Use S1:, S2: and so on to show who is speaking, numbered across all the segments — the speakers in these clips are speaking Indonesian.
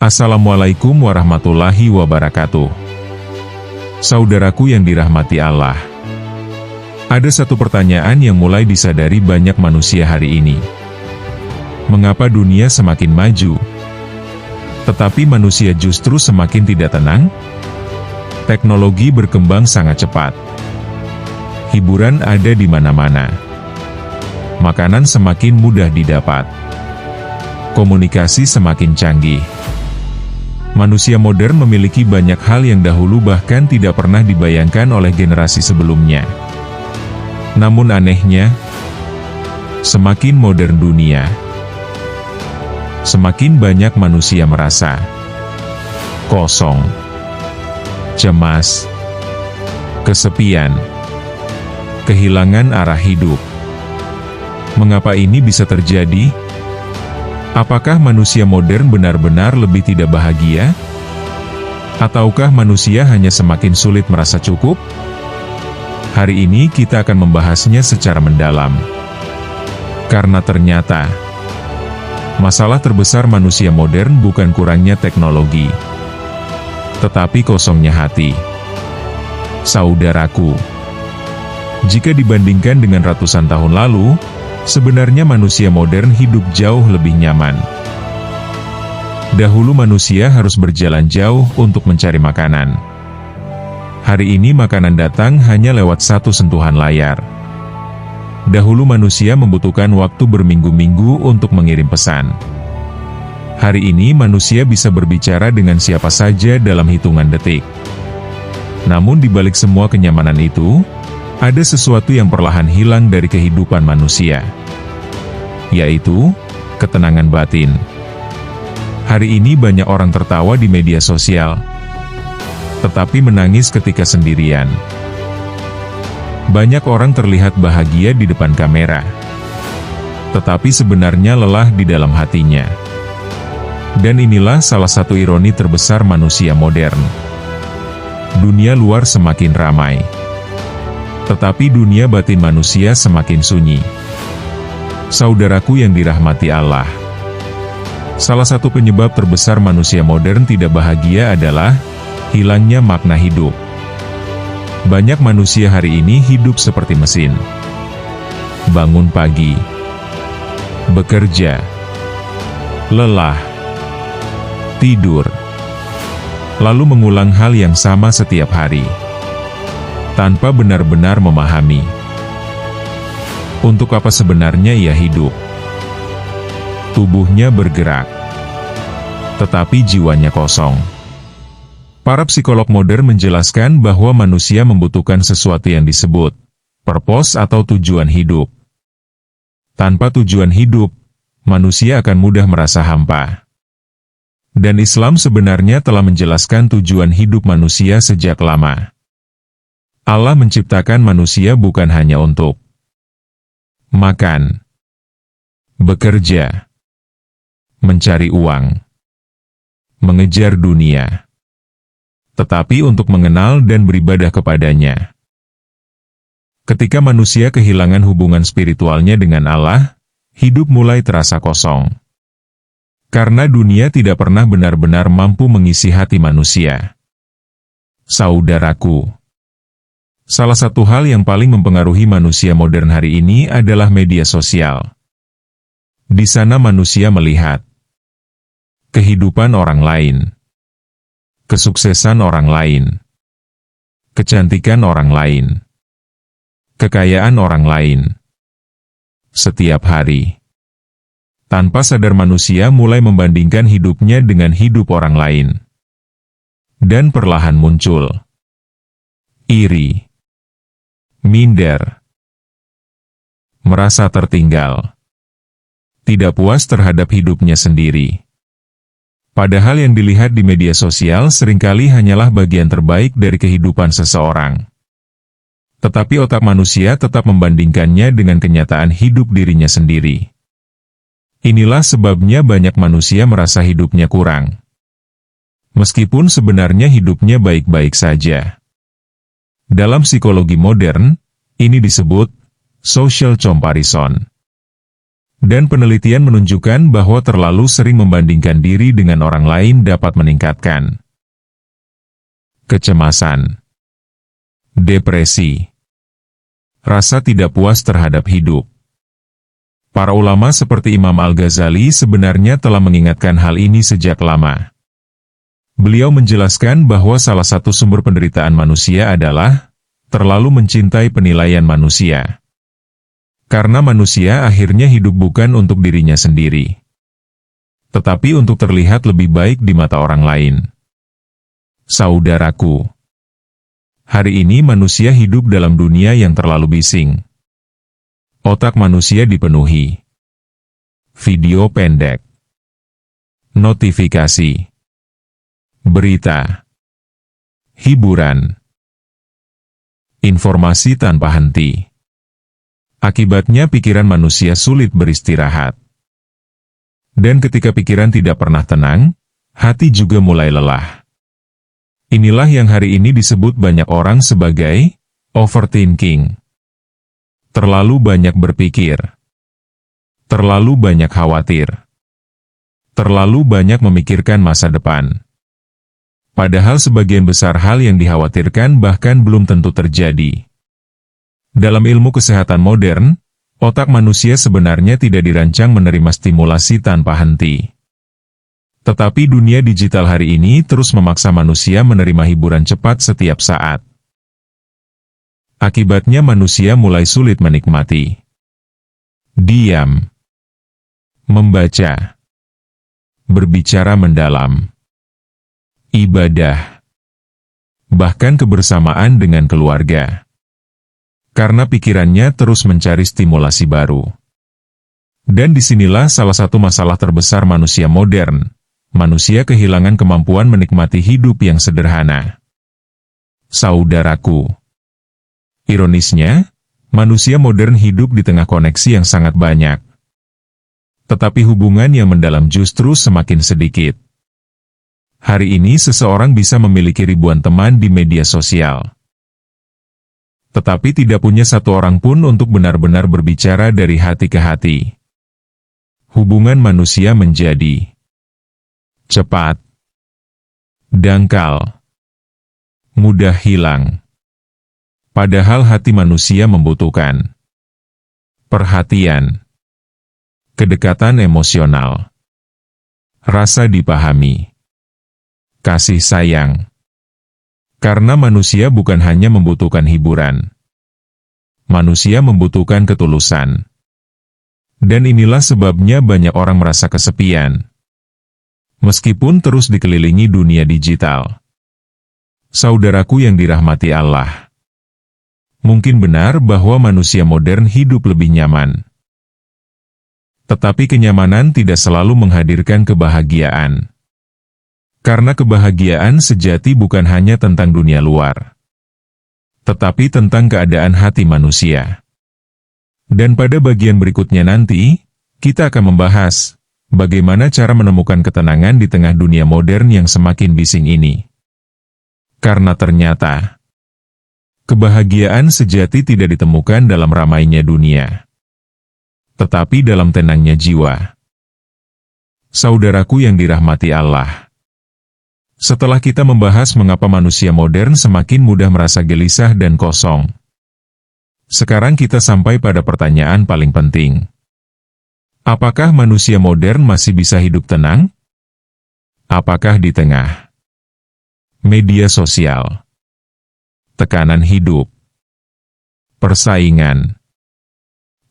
S1: Assalamualaikum warahmatullahi wabarakatuh. Saudaraku yang dirahmati Allah. Ada satu pertanyaan yang mulai disadari banyak manusia hari ini. Mengapa dunia semakin maju, tetapi manusia justru semakin tidak tenang? Teknologi berkembang sangat cepat. Hiburan ada di mana-mana. Makanan semakin mudah didapat. Komunikasi semakin canggih. Manusia modern memiliki banyak hal yang dahulu bahkan tidak pernah dibayangkan oleh generasi sebelumnya. Namun anehnya, semakin modern dunia, semakin banyak manusia merasa kosong, cemas, kesepian, kehilangan arah hidup. Mengapa ini bisa terjadi? Apakah manusia modern benar-benar lebih tidak bahagia? Ataukah manusia hanya semakin sulit merasa cukup? Hari ini kita akan membahasnya secara mendalam. Karena ternyata, masalah terbesar manusia modern bukan kurangnya teknologi, tetapi kosongnya hati. Saudaraku, jika dibandingkan dengan ratusan tahun lalu, sebenarnya manusia modern hidup jauh lebih nyaman. Dahulu manusia harus berjalan jauh untuk mencari makanan. Hari ini makanan datang hanya lewat satu sentuhan layar. Dahulu manusia membutuhkan waktu berminggu-minggu untuk mengirim pesan. Hari ini manusia bisa berbicara dengan siapa saja dalam hitungan detik. Namun di balik semua kenyamanan itu, ada sesuatu yang perlahan hilang dari kehidupan manusia, yaitu ketenangan batin. Hari ini banyak orang tertawa di media sosial, tetapi menangis ketika sendirian. Banyak orang terlihat bahagia di depan kamera, tetapi sebenarnya lelah di dalam hatinya. Dan inilah salah satu ironi terbesar manusia modern. Dunia luar semakin ramai, tetapi dunia batin manusia semakin sunyi. Saudaraku yang dirahmati Allah, salah satu penyebab terbesar manusia modern tidak bahagia adalah hilangnya makna hidup. Banyak manusia hari ini hidup seperti mesin. Bangun pagi, bekerja, lelah, tidur, lalu mengulang hal yang sama setiap hari, tanpa benar-benar memahami untuk apa sebenarnya ia hidup. Tubuhnya bergerak, tetapi jiwanya kosong. Para psikolog modern menjelaskan bahwa manusia membutuhkan sesuatu yang disebut purpose atau tujuan hidup. Tanpa tujuan hidup, manusia akan mudah merasa hampa. Dan Islam sebenarnya telah menjelaskan tujuan hidup manusia sejak lama. Allah menciptakan manusia bukan hanya untuk makan, bekerja, mencari uang, mengejar dunia, tetapi untuk mengenal dan beribadah kepadanya. Ketika manusia kehilangan hubungan spiritualnya dengan Allah, hidup mulai terasa kosong. Karena dunia tidak pernah benar-benar mampu mengisi hati manusia. Saudaraku, salah satu hal yang paling mempengaruhi manusia modern hari ini adalah media sosial. Di sana manusia melihat kehidupan orang lain, kesuksesan orang lain, kecantikan orang lain, kekayaan orang lain. Setiap hari, tanpa sadar manusia mulai membandingkan hidupnya dengan hidup orang lain. Dan perlahan muncul iri, minder, merasa tertinggal, tidak puas terhadap hidupnya sendiri. Padahal yang dilihat di media sosial seringkali hanyalah bagian terbaik dari kehidupan seseorang. Tetapi otak manusia tetap membandingkannya dengan kenyataan hidup dirinya sendiri. Inilah sebabnya banyak manusia merasa hidupnya kurang, meskipun sebenarnya hidupnya baik-baik saja. Dalam psikologi modern, ini disebut social comparison. Dan penelitian menunjukkan bahwa terlalu sering membandingkan diri dengan orang lain dapat meningkatkan kecemasan, depresi, rasa tidak puas terhadap hidup. Para ulama seperti Imam Al-Ghazali sebenarnya telah mengingatkan hal ini sejak lama. Beliau menjelaskan bahwa salah satu sumber penderitaan manusia adalah terlalu mencintai penilaian manusia. Karena manusia akhirnya hidup bukan untuk dirinya sendiri, tetapi untuk terlihat lebih baik di mata orang lain. Saudaraku, hari ini manusia hidup dalam dunia yang terlalu bising. Otak manusia dipenuhi video pendek, notifikasi, berita, hiburan, informasi tanpa henti. Akibatnya pikiran manusia sulit beristirahat. Dan ketika pikiran tidak pernah tenang, hati juga mulai lelah. Inilah yang hari ini disebut banyak orang sebagai overthinking. Terlalu banyak berpikir. Terlalu banyak khawatir. Terlalu banyak memikirkan masa depan. Padahal sebagian besar hal yang dikhawatirkan bahkan belum tentu terjadi. Dalam ilmu kesehatan modern, otak manusia sebenarnya tidak dirancang menerima stimulasi tanpa henti. Tetapi dunia digital hari ini terus memaksa manusia menerima hiburan cepat setiap saat. Akibatnya manusia mulai sulit menikmati diam, membaca, berbicara mendalam, ibadah, bahkan kebersamaan dengan keluarga. Karena pikirannya terus mencari stimulasi baru. Dan disinilah salah satu masalah terbesar manusia modern. Manusia kehilangan kemampuan menikmati hidup yang sederhana. Saudaraku, ironisnya, manusia modern hidup di tengah koneksi yang sangat banyak. Tetapi hubungan yang mendalam justru semakin sedikit. Hari ini seseorang bisa memiliki ribuan teman di media sosial, tetapi tidak punya satu orang pun untuk benar-benar berbicara dari hati ke hati. Hubungan manusia menjadi cepat, dangkal, mudah hilang. Padahal hati manusia membutuhkan perhatian, kedekatan emosional, rasa dipahami, kasih sayang. Karena manusia bukan hanya membutuhkan hiburan. Manusia membutuhkan ketulusan. Dan inilah sebabnya banyak orang merasa kesepian. Meskipun terus dikelilingi dunia digital. Saudaraku yang dirahmati Allah. Mungkin benar bahwa manusia modern hidup lebih nyaman. Tetapi kenyamanan tidak selalu menghadirkan kebahagiaan. Karena kebahagiaan sejati bukan hanya tentang dunia luar, tetapi tentang keadaan hati manusia. Dan pada bagian berikutnya nanti, kita akan membahas bagaimana cara menemukan ketenangan di tengah dunia modern yang semakin bising ini. Karena ternyata, kebahagiaan sejati tidak ditemukan dalam ramainya dunia, tetapi dalam tenangnya jiwa. Saudaraku yang dirahmati Allah. Setelah kita membahas mengapa manusia modern semakin mudah merasa gelisah dan kosong, sekarang kita sampai pada pertanyaan paling penting. Apakah manusia modern masih bisa hidup tenang? Apakah di tengah media sosial, tekanan hidup, persaingan,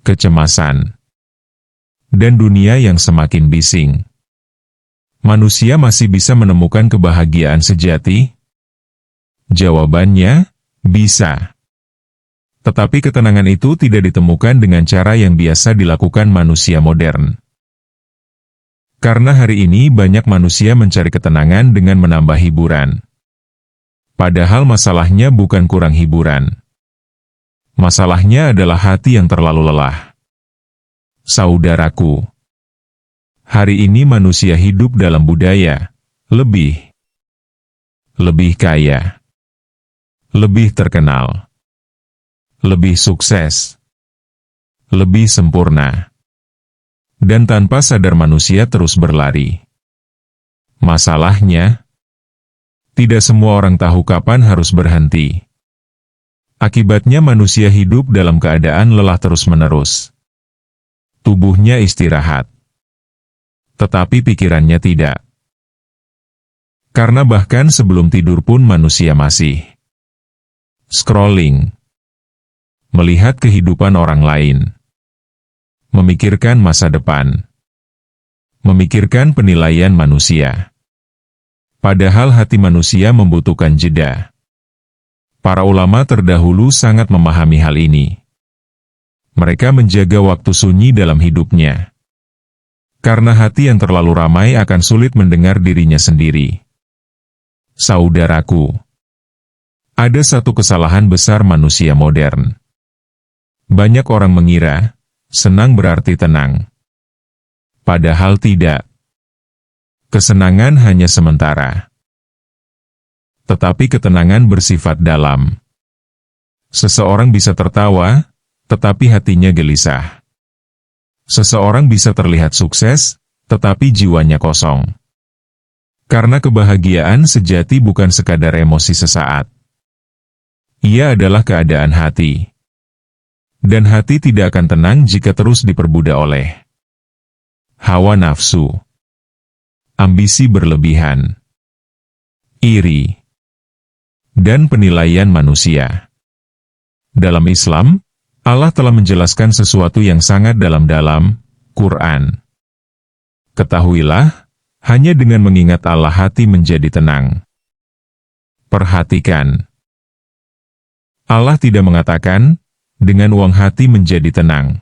S1: kecemasan, dan dunia yang semakin bising, manusia masih bisa menemukan kebahagiaan sejati? Jawabannya, bisa. Tetapi ketenangan itu tidak ditemukan dengan cara yang biasa dilakukan manusia modern. Karena hari ini banyak manusia mencari ketenangan dengan menambah hiburan. Padahal masalahnya bukan kurang hiburan. Masalahnya adalah hati yang terlalu lelah. Saudaraku, hari ini manusia hidup dalam budaya lebih kaya, lebih terkenal, lebih sukses, lebih sempurna. Dan tanpa sadar manusia terus berlari. Masalahnya, tidak semua orang tahu kapan harus berhenti. Akibatnya manusia hidup dalam keadaan lelah terus-menerus. Tubuhnya istirahat, tetapi pikirannya tidak. Karena bahkan sebelum tidur pun manusia masih scrolling, melihat kehidupan orang lain, memikirkan masa depan, memikirkan penilaian manusia. Padahal hati manusia membutuhkan jeda. Para ulama terdahulu sangat memahami hal ini. Mereka menjaga waktu sunyi dalam hidupnya. Karena hati yang terlalu ramai akan sulit mendengar dirinya sendiri. Saudaraku, ada satu kesalahan besar manusia modern. Banyak orang mengira, senang berarti tenang. Padahal tidak. Kesenangan hanya sementara. Tetapi ketenangan bersifat dalam. Seseorang bisa tertawa, tetapi hatinya gelisah. Seseorang bisa terlihat sukses, tetapi jiwanya kosong. Karena kebahagiaan sejati bukan sekadar emosi sesaat. Ia adalah keadaan hati. Dan hati tidak akan tenang jika terus diperbudak oleh hawa nafsu, ambisi berlebihan, iri, dan penilaian manusia. Dalam Islam, Allah telah menjelaskan sesuatu yang sangat dalam Quran. Ketahuilah, hanya dengan mengingat Allah hati menjadi tenang. Perhatikan. Allah tidak mengatakan, dengan uang hati menjadi tenang.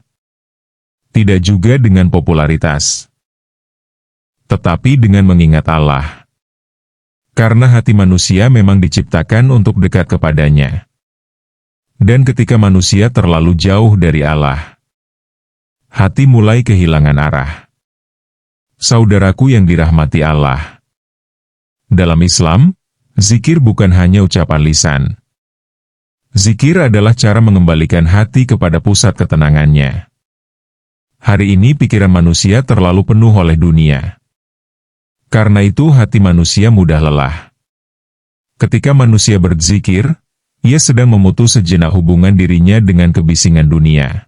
S1: Tidak juga dengan popularitas. Tetapi dengan mengingat Allah. Karena hati manusia memang diciptakan untuk dekat kepadanya. Dan ketika manusia terlalu jauh dari Allah, hati mulai kehilangan arah. Saudaraku yang dirahmati Allah. Dalam Islam, zikir bukan hanya ucapan lisan. Zikir adalah cara mengembalikan hati kepada pusat ketenangannya. Hari ini pikiran manusia terlalu penuh oleh dunia. Karena itu hati manusia mudah lelah. Ketika manusia berzikir, ia sedang memutus sejenak hubungan dirinya dengan kebisingan dunia.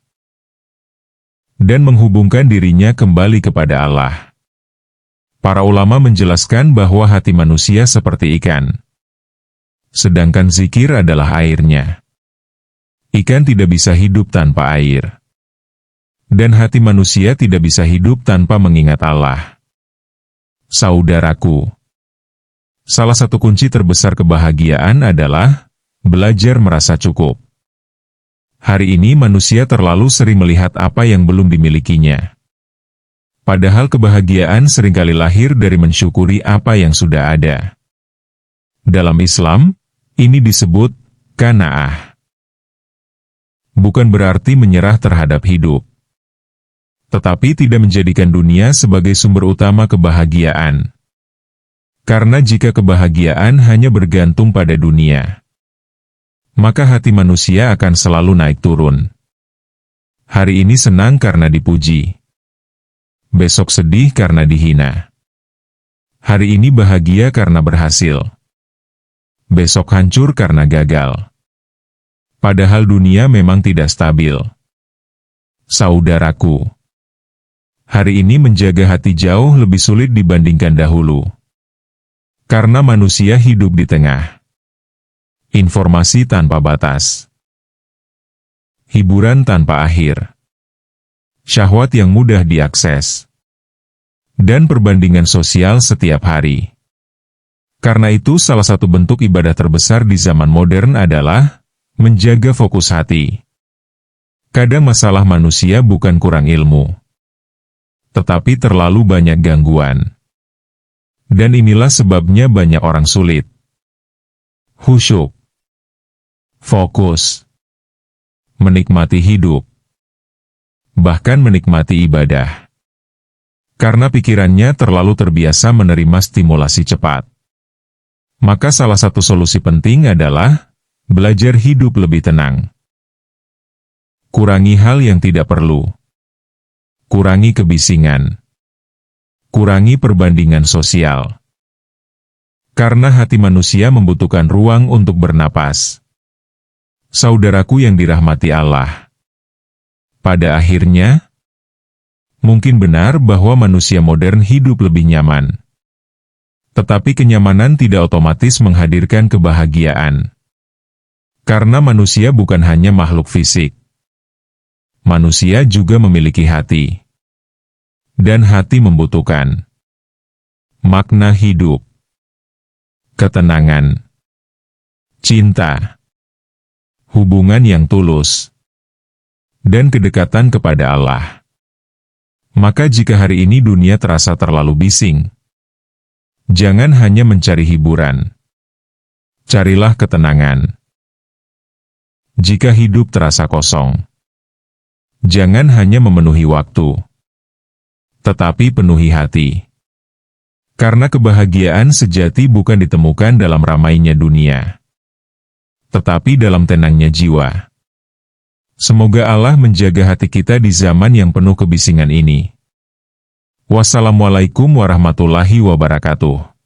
S1: Dan menghubungkan dirinya kembali kepada Allah. Para ulama menjelaskan bahwa hati manusia seperti ikan. Sedangkan zikir adalah airnya. Ikan tidak bisa hidup tanpa air. Dan hati manusia tidak bisa hidup tanpa mengingat Allah. Saudaraku, salah satu kunci terbesar kebahagiaan adalah belajar merasa cukup. Hari ini manusia terlalu sering melihat apa yang belum dimilikinya. Padahal kebahagiaan seringkali lahir dari mensyukuri apa yang sudah ada. Dalam Islam, ini disebut qanaah. Bukan berarti menyerah terhadap hidup. Tetapi tidak menjadikan dunia sebagai sumber utama kebahagiaan. Karena jika kebahagiaan hanya bergantung pada dunia, maka hati manusia akan selalu naik turun. Hari ini senang karena dipuji. Besok sedih karena dihina. Hari ini bahagia karena berhasil. Besok hancur karena gagal. Padahal dunia memang tidak stabil. Saudaraku, hari ini menjaga hati jauh lebih sulit dibandingkan dahulu. Karena manusia hidup di tengah informasi tanpa batas, hiburan tanpa akhir, syahwat yang mudah diakses, dan perbandingan sosial setiap hari. Karena itu salah satu bentuk ibadah terbesar di zaman modern adalah menjaga fokus hati. Kadang masalah manusia bukan kurang ilmu, tetapi terlalu banyak gangguan. Dan inilah sebabnya banyak orang sulit khusyuk, fokus, menikmati hidup, bahkan menikmati ibadah. Karena pikirannya terlalu terbiasa menerima stimulasi cepat. Maka salah satu solusi penting adalah belajar hidup lebih tenang. Kurangi hal yang tidak perlu. Kurangi kebisingan. Kurangi perbandingan sosial. Karena hati manusia membutuhkan ruang untuk bernapas. Saudaraku yang dirahmati Allah. Pada akhirnya, mungkin benar bahwa manusia modern hidup lebih nyaman. Tetapi kenyamanan tidak otomatis menghadirkan kebahagiaan. Karena manusia bukan hanya makhluk fisik. Manusia juga memiliki hati. Dan hati membutuhkan makna hidup, ketenangan, cinta, hubungan yang tulus, dan kedekatan kepada Allah. Maka jika hari ini dunia terasa terlalu bising, jangan hanya mencari hiburan. Carilah ketenangan. Jika hidup terasa kosong, jangan hanya memenuhi waktu, tetapi penuhi hati. Karena kebahagiaan sejati bukan ditemukan dalam ramainya dunia, tetapi dalam tenangnya jiwa. Semoga Allah menjaga hati kita di zaman yang penuh kebisingan ini. Wassalamualaikum warahmatullahi wabarakatuh.